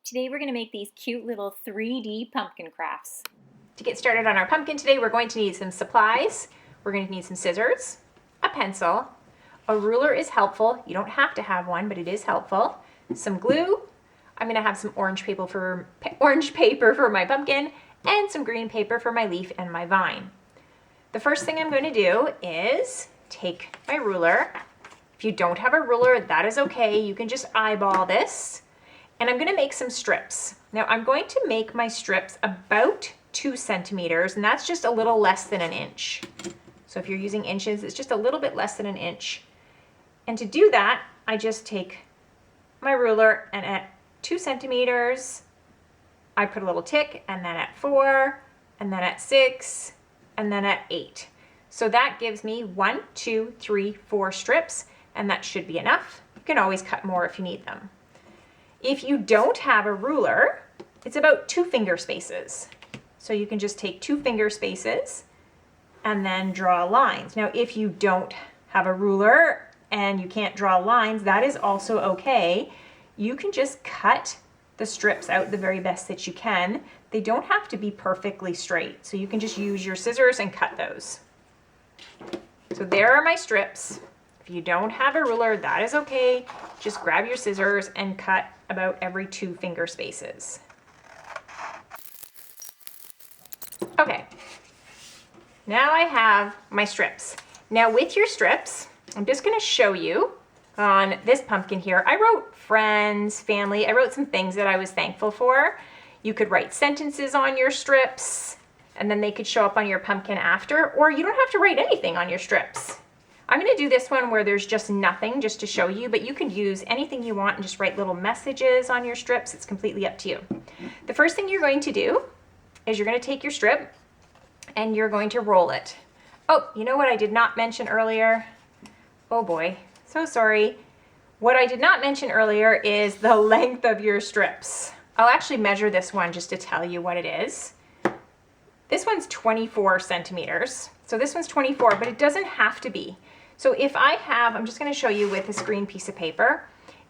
Today we're going to make these cute little 3D pumpkin crafts. To get started on our pumpkin today, we're going to need some supplies. We're going to need some scissors, a pencil, a ruler is helpful. You don't have to have one, but it is helpful. Some glue. I'm going to have some orange paper for my pumpkin and some green paper for my leaf and my vine. The first thing I'm going to do is take my ruler. If you don't have a ruler, that is okay. You can just eyeball this. And I'm going to make some strips. Now I'm going to make my strips about 2 centimeters, and that's just a little less than an inch. So if you're using inches, it's just a little bit less than an inch. And to do that, I just take my ruler, and at 2 centimeters, I put a little tick, and then at 4, and then at 6, and then at 8. So that gives me 1, 2, 3, 4 strips, and that should be enough. You can always cut more if you need them. If you don't have a ruler, it's about 2 finger spaces. So you can just take 2 finger spaces and then draw lines. Now, if you don't have a ruler and you can't draw lines, that is also okay. You can just cut the strips out the very best that you can. They don't have to be perfectly straight. So you can just use your scissors and cut those. So there are my strips. If you don't have a ruler, that is okay. Just grab your scissors and cut about every 2 finger spaces. Okay, now I have my strips. Now with your strips, I'm just gonna show you on this pumpkin here. I wrote friends, family, I wrote some things that I was thankful for. You could write sentences on your strips and then they could show up on your pumpkin after, or you don't have to write anything on your strips. I'm going to do this one where there's just nothing, just to show you, but you could use anything you want and just write little messages on your strips. It's completely up to you. The first thing you're going to do is you're going to take your strip and you're going to roll it. Oh, you know what I did not mention earlier? Oh boy, so sorry. What I did not mention earlier is the length of your strips. I'll actually measure this one just to tell you what it is. This one's 24 centimeters. So this one's 24, but it doesn't have to be. So if I have, I'm just going to show you with this green piece of paper.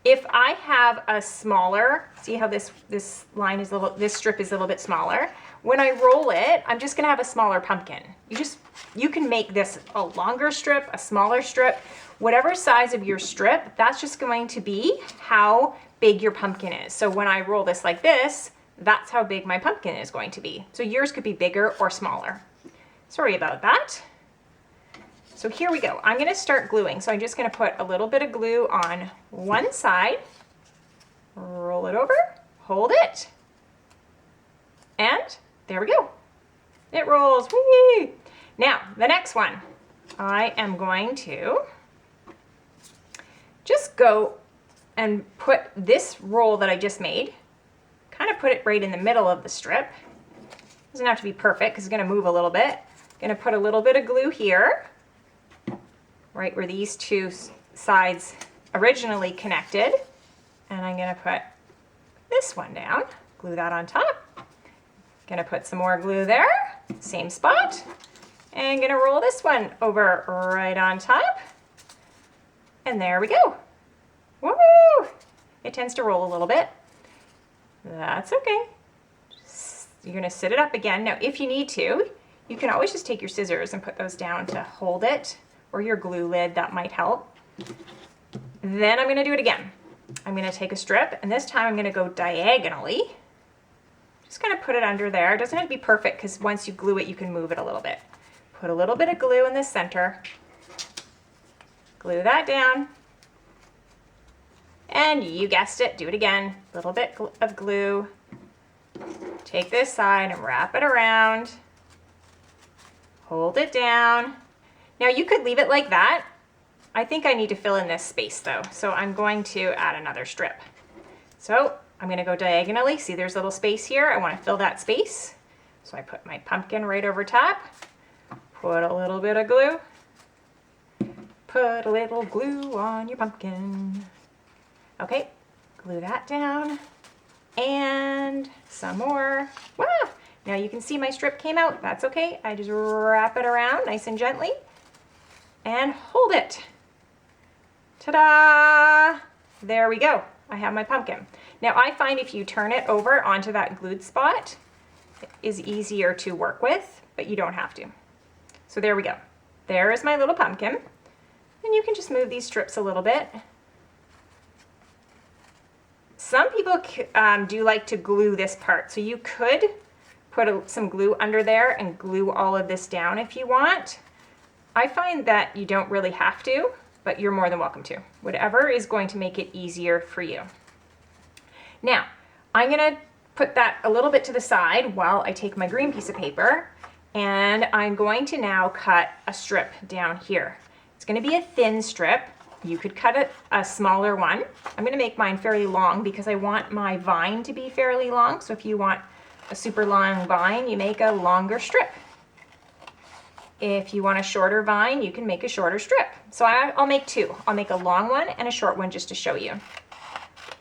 If I have a smaller, see how this line is this strip is a little bit smaller. When I roll it, I'm just going to have a smaller pumpkin. You can make this a longer strip, a smaller strip, whatever size of your strip, that's just going to be how big your pumpkin is. So when I roll this like this, that's how big my pumpkin is going to be. So yours could be bigger or smaller. Sorry about that. So here we go. I'm going to start gluing. So I'm just going to put a little bit of glue on one side, roll it over, hold it, and there we go. It rolls. Whee! Now, the next one, I am going to just go and put this roll that I just made, kind of put it right in the middle of the strip. Doesn't have to be perfect because it's going to move a little bit. Going to put a little bit of glue here, right where these 2 sides originally connected. And I'm going to put this one down, glue that on top. Going to put some more glue there, same spot. And going to roll this one over right on top. And there we go. Woo! It tends to roll a little bit. That's okay. You're going to sit it up again. Now, if you need to, you can always just take your scissors and put those down to hold it, or your glue lid, that might help. Then I'm going to do it again. I'm going to take a strip, and this time I'm going to go diagonally. Just going to put it under there. It doesn't have to be perfect because once you glue it, you can move it a little bit. Put a little bit of glue in the center. Glue that down. And you guessed it, do it again. A little bit of glue. Take this side and wrap it around. Hold it down. Now you could leave it like that. I think I need to fill in this space though, so I'm going to add another strip. So I'm going to go diagonally. See, there's a little space here. I want to fill that space. So I put my pumpkin right over top. Put a little bit of glue. Put a little glue on your pumpkin. Okay, glue that down. And some more. Wow! Now you can see my strip came out. That's okay. I just wrap it around nice and gently and hold it. Ta-da! There we go. I have my pumpkin. Now I find if you turn it over onto that glued spot, it is easier to work with, but you don't have to. So there we go. There is my little pumpkin. And you can just move these strips a little bit. Some people do like to glue this part, so you could put some glue under there and glue all of this down if you want. I find that you don't really have to, but you're more than welcome to. Whatever is going to make it easier for you. Now, I'm gonna put that a little bit to the side while I take my green piece of paper, and I'm going to now cut a strip down here. It's gonna be a thin strip. You could cut a smaller one. I'm gonna make mine fairly long because I want my vine to be fairly long. So if you want a super long vine, you make a longer strip. If you want a shorter vine, you can make a shorter strip. So I'll make two. I'll make a long one and a short one just to show you.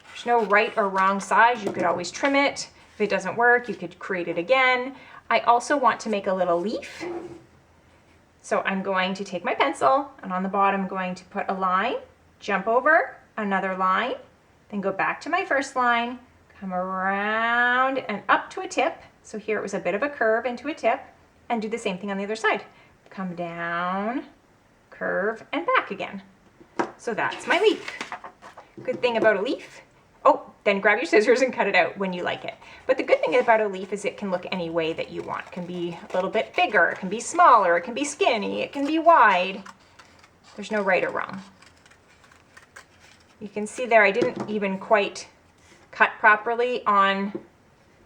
There's no right or wrong size. You could always trim it. If it doesn't work, you could create it again. I also want to make a little leaf. So I'm going to take my pencil and on the bottom I'm going to put a line, jump over another line, then go back to my first line, come around and up to a tip. So here it was a bit of a curve into a tip, and do the same thing on the other side. Come down, curve, and back again. So that's my leaf. Good thing about a leaf, oh, then grab your scissors and cut it out when you like it. But the good thing about a leaf is it can look any way that you want. It can be a little bit bigger, it can be smaller, it can be skinny, it can be wide. There's no right or wrong. You can see there I didn't even quite cut properly on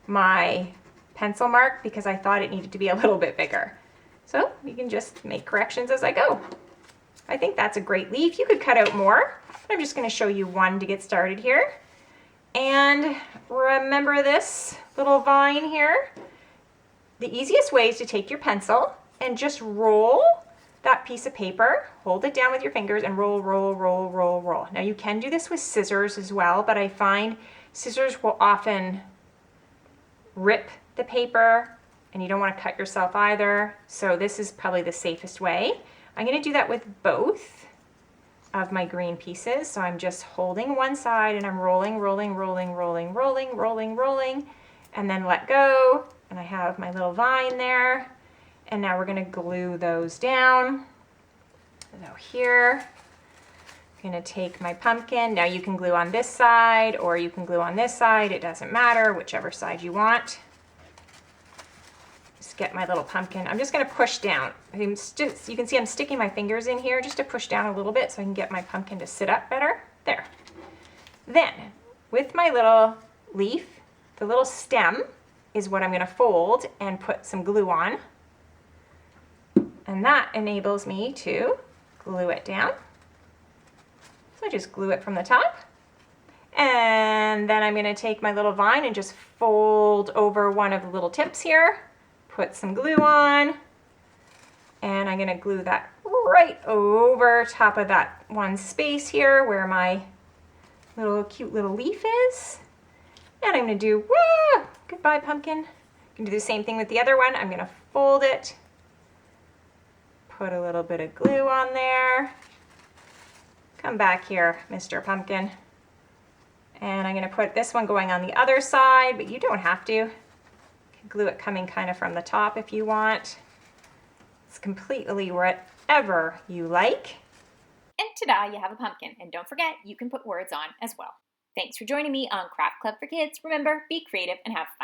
my pencil mark because I thought it needed to be a little bit bigger. So you can just make corrections as I go. I think that's a great leaf. You could cut out more, but I'm just going to show you one to get started here. And remember this little vine here? The easiest way is to take your pencil and just roll that piece of paper, hold it down with your fingers and roll, roll, roll, roll, roll. Now you can do this with scissors as well, but I find scissors will often rip the paper and you don't want to cut yourself either. So this is probably the safest way. I'm going to do that with both of my green pieces. So I'm just holding one side and I'm rolling, rolling, rolling, rolling, rolling, rolling, rolling, and then let go. And I have my little vine there. And now we're going to glue those down. So here, I'm going to take my pumpkin. Now you can glue on this side or you can glue on this side. It doesn't matter, whichever side you want. Just get my little pumpkin. I'm just going to push down. You can see I'm sticking my fingers in here just to push down a little bit so I can get my pumpkin to sit up better. There. Then, with my little leaf, the little stem is what I'm going to fold and put some glue on. And that enables me to glue it down. So I just glue it from the top. And then I'm going to take my little vine and just fold over one of the little tips here, put some glue on, and I'm going to glue that right over top of that one space here where my little cute little leaf is. And I'm going to do, goodbye pumpkin. You can do the same thing with the other one. I'm going to fold it, put a little bit of glue on there. Come back here, Mr. Pumpkin. And I'm going to put this one going on the other side, but you don't have to. You can glue it coming kind of from the top if you want. It's completely whatever you like. And ta-da, you have a pumpkin. And don't forget, you can put words on as well. Thanks for joining me on Craft Club for Kids. Remember, be creative and have fun.